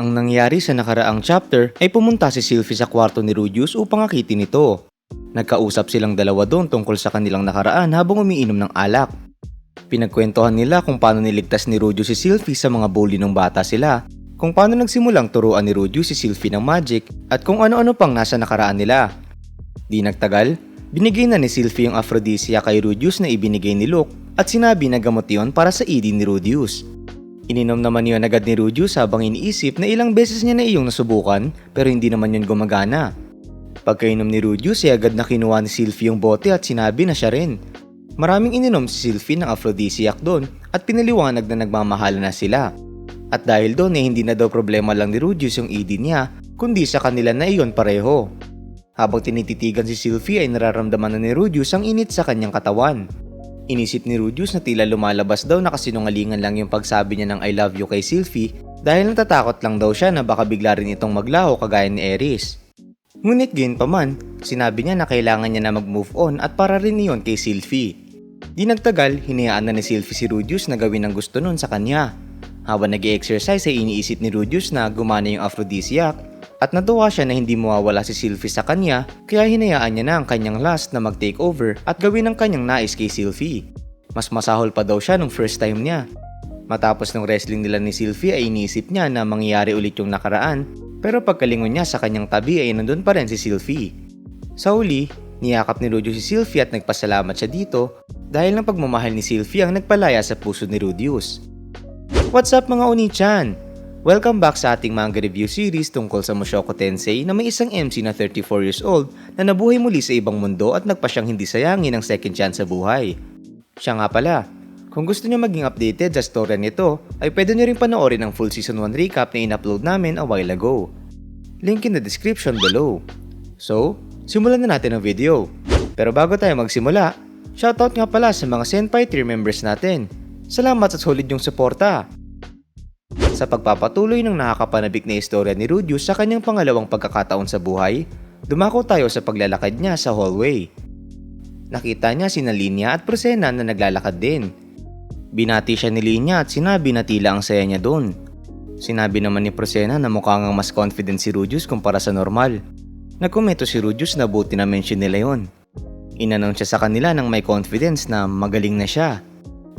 Ang nangyari sa nakaraang chapter ay pumunta si Sylvie sa kwarto ni Rudius upang akitin ito. Nagkausap silang dalawa doon tungkol sa kanilang nakaraan habang umiinom ng alak. Pinagkwentuhan nila kung paano niligtas ni Rudius si Sylvie sa mga bully nung bata sila, kung paano nagsimulang turuan ni Rudius si Sylvie ng magic at kung ano-ano pang nasa nakaraan nila. Di nagtagal, binigay na ni Sylvie yung aphrodisiac kay Rudius na ibinigay ni Luke at sinabi na gamot yun para sa ED ni Rudius. Ininom naman yun agad ni Rudius habang iniisip na ilang beses niya na iyong nasubukan pero hindi naman yun gumagana. Pagkainom ni Rudius ay agad na kinuha ni Sylvie yung bote at sinabi na siya rin. Maraming ininom si Sylvie ng aphrodisiac doon at pinaliwanag na nagmamahala na sila. At dahil doon ay hindi na daw problema lang ni Rudius yung ED niya kundi sa kanila na iyon pareho. Habang tinititigan si Sylvie ay nararamdaman na ni Rudius ang init sa kanyang katawan. Inisip ni Rudius na tila lumalabas daw na kasinungalingan lang yung pagsabi niya ng I love you kay Sylvie dahil natatakot lang daw siya na baka bigla rin itong maglaho kagaya ni Eris. Ngunit gayunpaman, sinabi niya na kailangan niya na mag-move on at para rin iyon kay Sylvie. Di nagtagal, hinayaan na ni Sylvie si Rudius na gawin ang gusto nun sa kanya. Habang nag-i-exercise ay iniisip ni Rudius na gumana yung aphrodisiac at natuwa siya na hindi mawawala si Sylvie sa kanya kaya hinayaan niya na ang kanyang lust na mag-take over at gawin ang kanyang nais kay Sylvie. Mas masahol pa daw siya nung first time niya. Matapos ng wrestling nila ni Sylvie ay iniisip niya na mangyayari ulit yung nakaraan pero pagkalingon niya sa kanyang tabi ay nandun pa rin si Sylvie. Sa huli, niyakap ni Rudius si Sylvie at nagpasalamat siya dito dahil ng pagmamahal ni Sylvie ang nagpalaya sa puso ni Rudius. What's up mga Oni-chan? Welcome back sa ating manga review series tungkol sa Mushoku Tensei na may isang MC na 34 years old na nabuhay muli sa ibang mundo at nagpa siyang hindi sayangin ang second chance sa buhay. Siya nga pala, kung gusto niyo maging updated sa storya nito ay pwede niyo rin panoorin ang full season 1 recap na in-upload namin a while ago. Link in the description below. So, simulan na natin ang video. Pero bago tayo magsimula, shoutout nga pala sa mga Senpai tier members natin. Salamat sa solid yung suporta. Sa pagpapatuloy ng nakakapanabik na istorya ni Rudius sa kanyang pangalawang pagkakataon sa buhay, dumako tayo sa paglalakad niya sa hallway. Nakita niya sina Linya at Prosena na naglalakad din. Binati siya ni Linya at sinabi na tila ang saya niya doon. Sinabi naman ni Prosena na mukha ngang mas confident si Rudius kumpara sa normal. Nagkomento si Rudius na buti na mention nila yon. Inanong siya sa kanila ng may confidence na magaling na siya.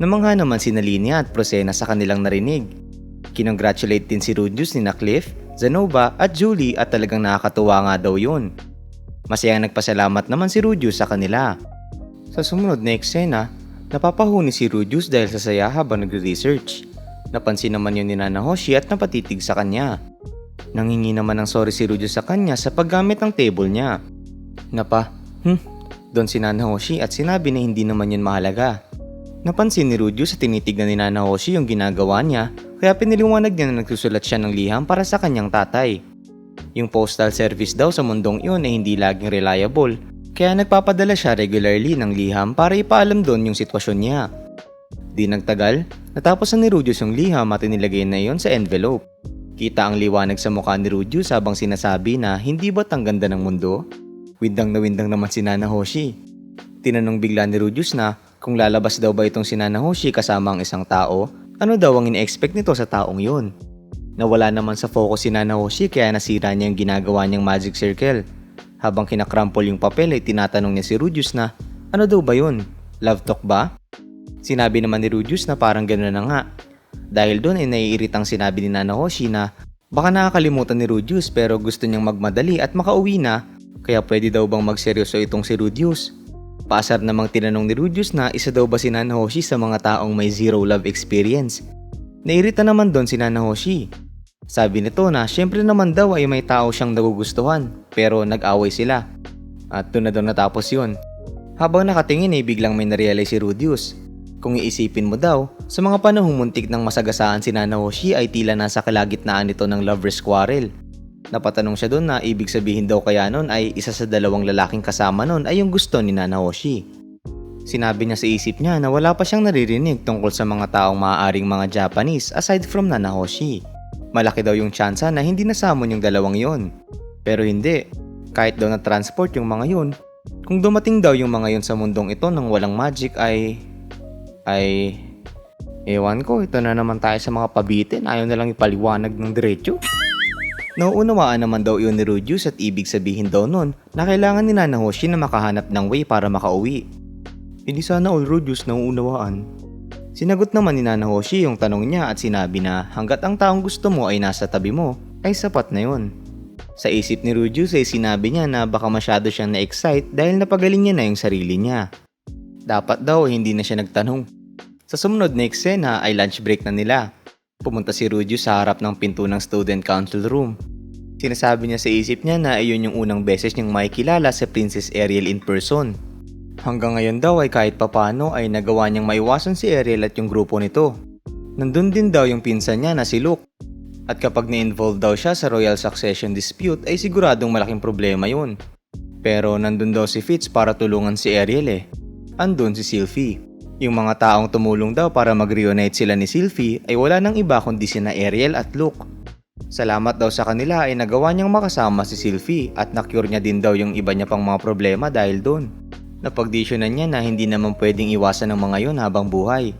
Namangha naman sina Linya at Prosena sa kanilang narinig. Kinongratulate din si Rudius ni Cliff, Zenova at Julie at talagang nakakatuwa nga daw yun. Masayang nagpasalamat naman si Rudius sa kanila. Sa sumunod na eksena, napapahuni si Rudius dahil sa saya habang nagre-research. Napansin naman yun ni Nana Hoshi at napatitig sa kanya. Nangingi naman ng sorry si Rudius sa kanya sa paggamit ng table niya. Doon si Nana Hoshi at sinabi na hindi naman yun mahalaga. Napansin ni Rudius sa tinitignan ni Nana Hoshi yung ginagawa niya kaya piniliwanag niya na nagsusulat siya ng liham para sa kanyang tatay. Yung postal service daw sa mundong iyon ay hindi laging reliable kaya nagpapadala siya regularly ng liham para ipaalam doon yung sitwasyon niya. Di nagtagal, natapos na ni Rudius yung liham at inilagay na iyon sa envelope. Kita ang liwanag sa mukha ni Rudius habang sinasabi na hindi ba't ang ganda ng mundo? Windang na windang naman si Nana Hoshi. Tinanong bigla ni Rudius na kung lalabas daw ba itong si Nana Hoshi kasama ang isang tao, ano daw ang ine-expect nito sa taong yun? Nawala naman sa focus si Nana Hoshi kaya nasira niya yung ginagawa niyang magic circle. Habang kinakrampol yung papel ay tinatanong niya si Rudius na ano daw ba yun? Love talk ba? Sinabi naman ni Rudius na parang gano'n na nga. Dahil doon ay naiiritang sinabi ni Nana Hoshi na baka nakakalimutan ni Rudius pero gusto niyang magmadali at makauwi na kaya pwede daw bang magseryoso itong si Rudius? Paasar namang tinanong ni Rudius na isa daw ba si Nana Hoshi sa mga taong may zero love experience. Nairita naman doon si Nana Hoshi. Sabi nito na syempre naman daw ay may tao siyang nagugustuhan pero nag-away sila. At doon na daw natapos yun. Habang nakatingin ay biglang may narealize si Rudius. Kung iisipin mo daw, sa mga panahong muntik ng masagasaan si Nana Hoshi ay tila nasa kalagitnaan nito ng lover's quarrel. Napatanong siya doon na ibig sabihin daw kaya nun ay isa sa dalawang lalaking kasama nun ay yung gusto ni Nana Hoshi. Sinabi niya sa isip niya na wala pa siyang naririnig tungkol sa mga taong maaaring mga Japanese aside from Nana Hoshi. Malaki daw yung tsansa na hindi nasamon yung dalawang yon. Pero hindi, kahit daw na-transport yung mga yon, kung dumating daw yung mga yon sa mundong ito nang walang magic ay ewan ko, ito na naman tayo sa mga pabitin, ayaw na lang ipaliwanag ng diretso. Nauunawaan naman daw iyon ni Rudius at ibig sabihin daw nun na kailangan ni Nanahoshi na makahanap ng way para makauwi. Hindi sana all Rudius nauunawaan. Sinagot naman ni Nanahoshi yung tanong niya at sinabi na hanggat ang taong gusto mo ay nasa tabi mo, ay sapat na yun. Sa isip ni Rudius ay sinabi niya na baka masyado siyang na-excite dahil napagaling niya na yung sarili niya. Dapat daw hindi na siya nagtanong. Sa sumunod na eksena ay lunch break na nila. Pumunta si Rudius sa harap ng pinto ng student council room. Sinasabi niya sa isip niya na iyon yung unang beses niyang makikilala si Princess Ariel in person. Hanggang ngayon daw ay kahit papano ay nagawa niyang maiwasan si Ariel at yung grupo nito. Nandun din daw yung pinsan niya na si Luke. At kapag na-involve daw siya sa royal succession dispute ay siguradong malaking problema yun. Pero nandun daw si Fitz para tulungan si Ariel eh. Andun si Sylvie. Yung mga taong tumulong daw para mag-reunite sila ni Sylvie ay wala nang iba kundi sina Ariel at Luke. Salamat daw sa kanila ay nagawa niyang makasama si Sylvie at na-cure niya din daw yung iba niya pang mga problema dahil doon. Napagdesisyonan niya na hindi naman pwedeng iwasan ng mga yon habang buhay.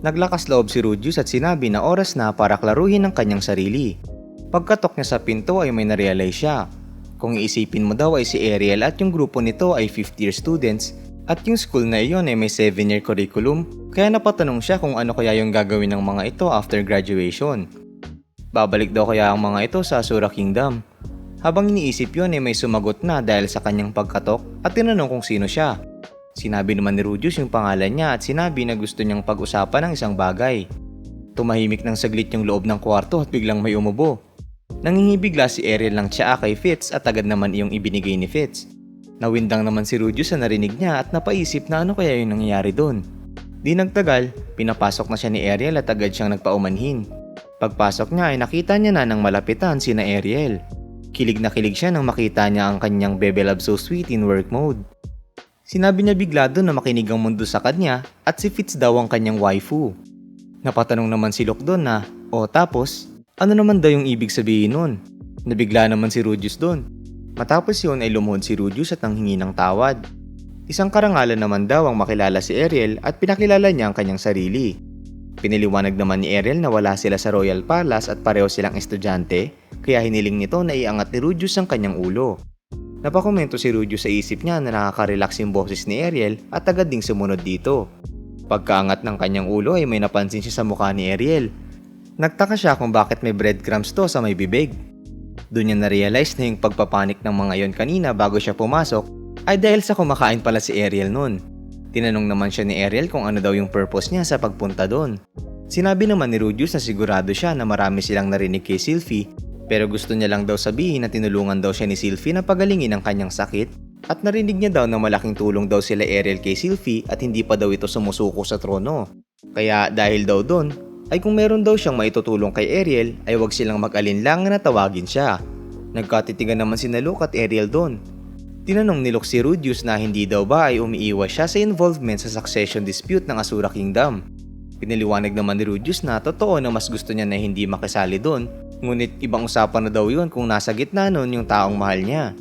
Naglakas loob si Rudius at sinabi na oras na para klaruhin ang kanyang sarili. Pagkatok niya sa pinto ay may narealize siya. Kung iisipin mo daw ay si Ariel at yung grupo nito ay 5th year students at yung school na iyon ay may 7-year curriculum, kaya napatanong siya kung ano kaya yung gagawin ng mga ito after graduation. Babalik daw kaya ang mga ito sa Asura Kingdom. Habang iniisip yun ay may sumagot na dahil sa kanyang pagkatok at tinanong kung sino siya. Sinabi naman ni Rudius yung pangalan niya at sinabi na gusto niyang pag-usapan ng isang bagay. Tumahimik ng saglit yung loob ng kwarto at biglang may umubo. Nangingibigla si Ariel ng tsaa kay Fitz at agad naman iyong ibinigay ni Fitz. Nawindang naman si Rudius sa narinig niya at napaisip na ano kaya yung nangyayari doon. Di nagtagal, pinapasok na siya ni Ariel at agad siyang nagpaumanhin. Pagpasok niya ay nakita niya na ng malapitan sina Ariel. Kilig na kilig siya nang makita niya ang kanyang Bebe Love So Sweet in work mode. Sinabi niya bigla doon na makinig ang mundo sa kanya at si Fitz daw ang kanyang waifu. Napatanong naman si Luke doon na, tapos, ano naman daw yung ibig sabihin nun? Nabigla naman si Rudius doon. Matapos yun ay lumuhod si Rudius at nanghingi ng tawad. Isang karangalan naman daw ang makilala si Ariel at pinakilala niya ang kanyang sarili. Piniliwanag naman ni Ariel na wala sila sa Royal Palace at pareho silang estudyante, kaya hiniling nito na iangat ni Rudius ang kanyang ulo. Napakomento si Rudius sa isip niya na nakaka-relax yung boses ni Ariel at agad ding sumunod dito. Pagkaangat ng kanyang ulo ay may napansin siya sa mukha ni Ariel. Nagtaka siya kung bakit may breadcrumbs to sa may bibig. Doon niya na-realize na yung pagpapanik ng mga yon kanina bago siya pumasok ay dahil sa kumakain pala si Ariel noon. Tinanong naman siya ni Ariel kung ano daw yung purpose niya sa pagpunta doon. Sinabi naman ni Rudius na sigurado siya na marami silang narinig kay Sylvie, pero gusto niya lang daw sabihin na tinulungan daw siya ni Sylvie na pagalingin ang kanyang sakit at narinig niya daw na malaking tulong daw sila Ariel kay Sylvie at hindi pa daw ito sumusuko sa trono. Kaya dahil daw doon, ay kung meron daw siyang maitutulong kay Ariel ay wag silang mag-alinlangan na tawagin siya. Nagkatitigan naman si Luke at Ariel doon. Tinanong ni Luke si Rudius na hindi daw ba ay umiiwas siya sa involvement sa succession dispute ng Asura Kingdom. Pinaliwanag naman ni Rudius na totoo na mas gusto niya na hindi makisali doon, ngunit ibang usapan na daw yun kung nasa gitna nun yung taong mahal niya.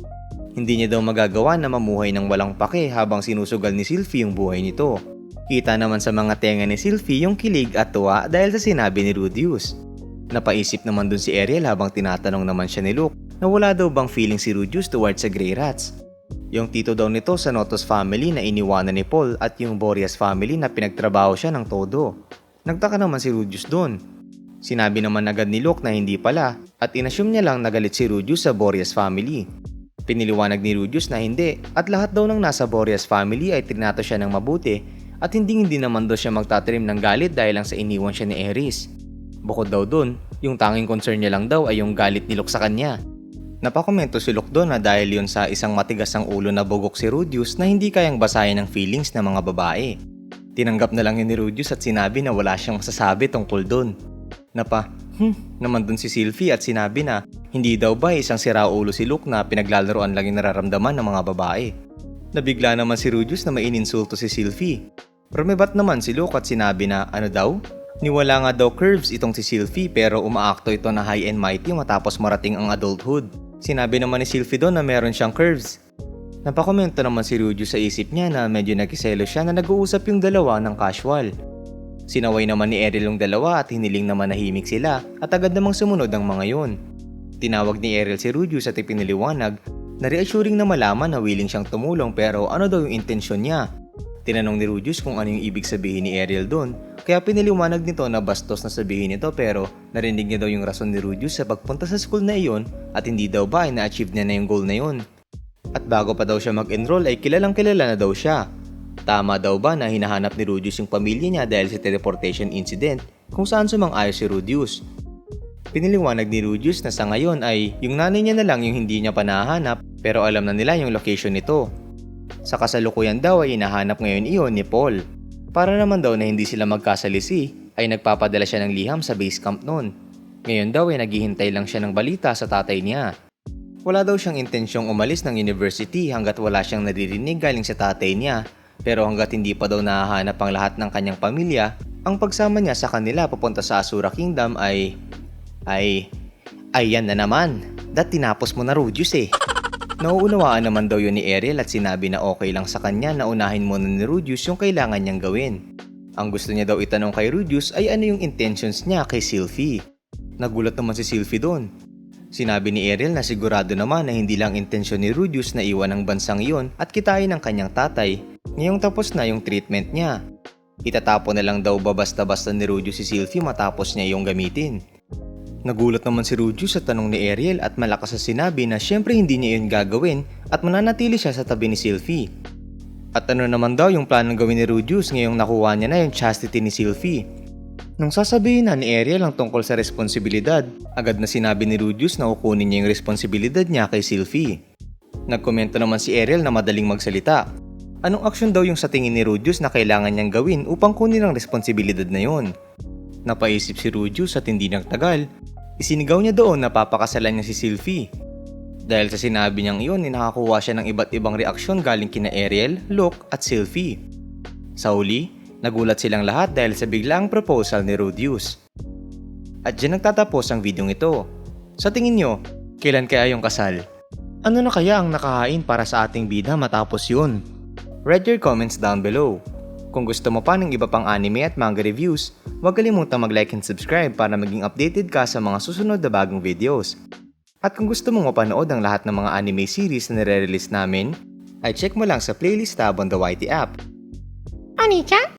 Hindi niya daw magagawa na mamuhay ng walang pake habang sinusugal ni Sylvie yung buhay nito. Kita naman sa mga tenga ni Sylvie yung kilig at tuwa dahil sa sinabi ni Rudius. Napaisip naman dun si Ariel habang tinatanong naman siya ni Luke na wala daw bang feeling si Rudius towards sa Grey Rats. Yung tito daw nito sa Notos family na iniwanan ni Paul at yung Boreas family na pinagtrabaho siya ng todo. Nagtaka naman si Rudius dun. Sinabi naman agad ni Luke na hindi pala at inassume niya lang nagalit si Rudius sa Boreas family. Piniliwanag ni Rudius na hindi at lahat daw ng nasa Boreas family ay trinato siya ng mabuti at hindi naman daw siya magtatanim ng galit dahil lang sa iniwan siya ni Aerys. Bukod daw dun, yung tanging concern niya lang daw ay yung galit ni Luke sa kanya. Napakomento si Luke doon na dahil yun sa isang matigas ang ulo na bugok si Rudius na hindi kayang basahin ang feelings ng mga babae. Tinanggap na lang yun ni Rudius at sinabi na wala siyang masasabi tungkol doon. Naman dun si Sylvie at sinabi na hindi daw ba isang siraulo si Luke na pinaglalaroan lang yung nararamdaman ng mga babae. Nabigla naman si Rudius na may ininsulto si Sylvie. Rumibat naman si Luke at sinabi na ano daw? Niwala nga daw curves itong si Sylvie pero umaakto ito na high and mighty matapos marating ang adulthood. Sinabi naman ni Sylvie doon na meron siyang curves. Napakomento naman si Rudius sa isip niya na medyo nagkiselo siya na nag-uusap yung dalawa ng casual. Sinaway naman ni Ariel yung dalawa at hiniling naman nahimik sila at agad namang sumunod ang mga yun. Tinawag ni Ariel si Rudius at ipiniliwanag na reassuring na malaman na willing siyang tumulong pero ano daw yung intensyon niya. Tinanong ni Rudius kung ano yung ibig sabihin ni Ariel doon, kaya piniliwanag nito na bastos na sabihin ito pero narinig niya daw yung rason ni Rudius sa pagpunta sa school na iyon at hindi daw ba ay na-achieve niya na yung goal na yun. At bago pa daw siya mag-enroll ay kilalang kilala na daw siya. Tama daw ba na hinahanap ni Rudius yung pamilya niya dahil sa teleportation incident kung saan sumang-ayon si Rudius. Piniliwanag ni Rudius na sa ngayon ay yung nanay niya na lang yung hindi niya pa nahanap pero alam na nila yung location nito. Sa kasalukuyan daw ay hinahanap ngayon iyon ni Paul. Para naman daw na hindi sila magkasalisi ay nagpapadala siya ng liham sa base camp noon. Ngayon daw ay naghihintay lang siya ng balita sa tatay niya. Wala daw siyang intensyong umalis ng university hanggat wala siyang naririnig galing sa tatay niya. Pero hanggat hindi pa daw nahahanap ang lahat ng kanyang pamilya, ang pagsama niya sa kanila papunta sa Asura Kingdom ay yan na naman. Tinapos mo na Rudius eh. Nauunawaan naman daw yun ni Ariel at sinabi na okay lang sa kanya na unahin muna ni Rudius yung kailangan niyang gawin. Ang gusto niya daw itanong kay Rudius ay ano yung intentions niya kay Sylvie. Nagulat naman si Sylvie doon. Sinabi ni Ariel na sigurado naman na hindi lang intensyon ni Rudius na iwan ang bansang iyon at kitain ng kanyang tatay. Ngayong tapos na yung treatment niya. Itatapon na lang daw ba basta-basta ni Rudius si Sylvie matapos niya yung gamitin. Nagulat naman si Rudius sa tanong ni Ariel at malakas sa sinabi na syempre hindi niya yun gagawin at mananatili siya sa tabi ni Sylvie. At ano naman daw yung planong gawin ni Rudius ngayong nakuha niya na yung chastity ni Sylvie. Nung sasabihin na ni Ariel ang tungkol sa responsibilidad, agad na sinabi ni Rudius na kukunin niya yung responsibilidad niya kay Sylvie. Nagkomento naman si Ariel na madaling magsalita. Anong aksyon daw yung sa tingin ni Rudius na kailangan niyang gawin upang kunin ang responsibilidad na yon? Napaisip si Rudius at hindi nagtagal. Isinigaw niya doon na papakasalan niya si Sylvie. Dahil sa sinabi niyang iyon, nakakuha siya ng iba't ibang reaksyon galing kina Ariel, Luke at Sylvie. Sa huli, nagulat silang lahat dahil sa biglaang proposal ni Rudius. At dyan nagtatapos ang video ito. Sa tingin nyo, kailan kaya yung kasal? Ano na kaya ang nakahain para sa ating bida matapos yun? Write your comments down below. Kung gusto mo pa ng iba pang anime at manga reviews, huwag kalimutang mag-like and subscribe para maging updated ka sa mga susunod na bagong videos. At kung gusto mong mapanood ang lahat ng mga anime series na nire-release namin, ay check mo lang sa playlist tab on the YT app. Oni-chan?